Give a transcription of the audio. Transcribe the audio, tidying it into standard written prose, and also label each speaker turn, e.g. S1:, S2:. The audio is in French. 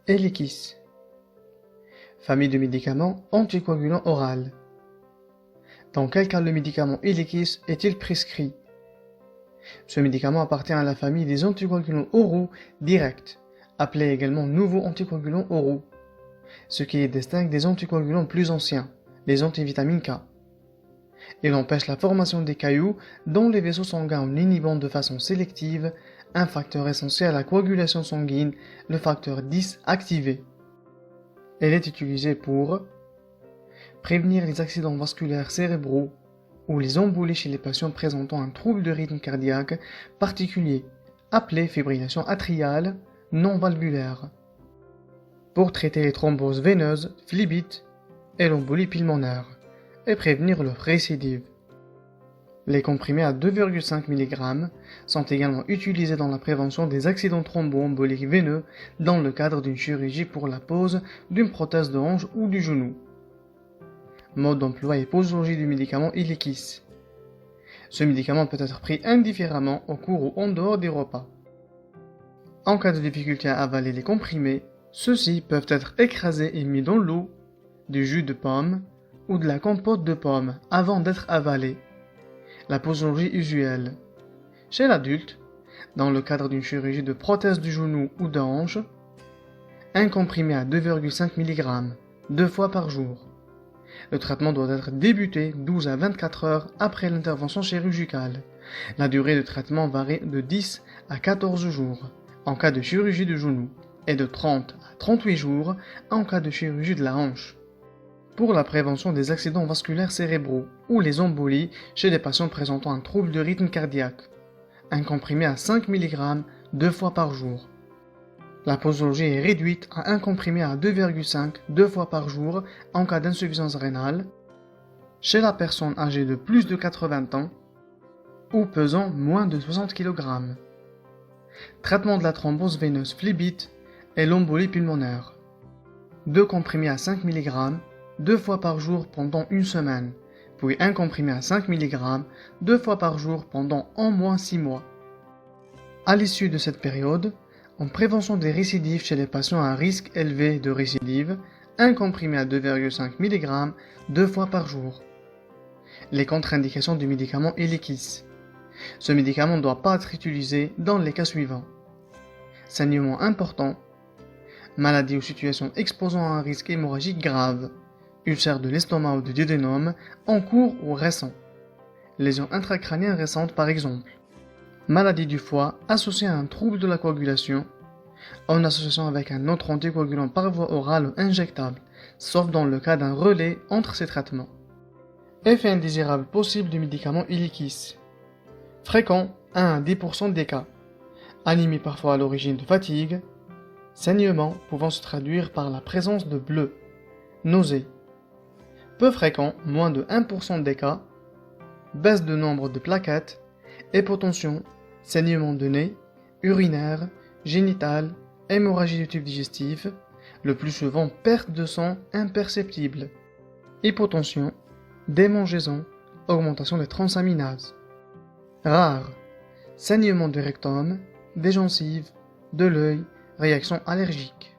S1: Eliquis. Famille de médicaments anticoagulants oraux. Dans quel cas le médicament Eliquis est-il prescrit? Ce médicament appartient à la famille des anticoagulants oraux directs, appelés également nouveaux anticoagulants oraux, ce qui les distingue des anticoagulants plus anciens, les antivitamines K. Il empêche la formation des cailloux dans les vaisseaux sanguins en inhibant de façon sélective un facteur essentiel à la coagulation sanguine, le facteur 10 activé. Elle est utilisée pour prévenir les accidents vasculaires cérébraux ou les embolies chez les patients présentant un trouble de rythme cardiaque particulier, appelé fibrillation atriale non valvulaire, pour traiter les thromboses veineuses, phlébites et l'embolie pulmonaire, et prévenir leur récidive. Les comprimés à 2,5 mg sont également utilisés dans la prévention des accidents thromboemboliques veineux dans le cadre d'une chirurgie pour la pose d'une prothèse de hanche ou du genou. Mode d'emploi et posologie du médicament Eliquis. Ce médicament peut être pris indifféremment au cours ou en dehors des repas. En cas de difficulté à avaler les comprimés, ceux-ci peuvent être écrasés et mis dans l'eau, du jus de pomme ou de la compote de pomme avant d'être avalés. La posologie usuelle. Chez l'adulte, dans le cadre d'une chirurgie de prothèse du genou ou de hanche, un comprimé à 2,5 mg, 2 fois par jour. Le traitement doit être débuté 12 à 24 heures après l'intervention chirurgicale. La durée de traitement varie de 10 à 14 jours en cas de chirurgie du genou et de 30 à 38 jours en cas de chirurgie de la hanche. Pour la prévention des accidents vasculaires cérébraux ou les embolies chez des patients présentant un trouble de rythme cardiaque, un comprimé à 5 mg 2 fois par jour. La posologie est réduite à un comprimé à 2,5 2 fois par jour en cas d'insuffisance rénale, chez la personne âgée de plus de 80 ans ou pesant moins de 60 kg. Traitement de la thrombose veineuse phlébite et l'embolie pulmonaire. 2 comprimés à 5 mg 2 fois par jour pendant une semaine, puis un comprimé à 5 mg 2 fois par jour pendant au moins 6 mois. À l'issue de cette période, en prévention des récidives chez les patients à risque élevé de récidive, un comprimé à 2,5 mg 2 fois par jour. Les contre-indications du médicament Eliquis. Ce médicament ne doit pas être utilisé dans les cas suivants. Saignement important, maladie ou situation exposant à un risque hémorragique grave, ulcère de l'estomac ou de duodénum en cours ou récent, lésions intracrâniennes récentes par exemple, maladie du foie associée à un trouble de la coagulation, en association avec un autre anticoagulant par voie orale ou injectable, sauf dans le cas d'un relais entre ces traitements. Effet indésirable possible du médicament Eliquis. Fréquent, 1 à 10% des cas. Anémie parfois à l'origine de fatigue. Saignement pouvant se traduire par la présence de bleu. Nausées. Peu fréquent, moins de 1% des cas. Baisse de nombre de plaquettes. Hypotension, saignement de nez, urinaire, génital, hémorragie du tube digestif, le plus souvent perte de sang imperceptible. Hypotension, démangeaison, augmentation des transaminases. Rare, saignement du rectum, des gencives, de l'œil, réaction allergique.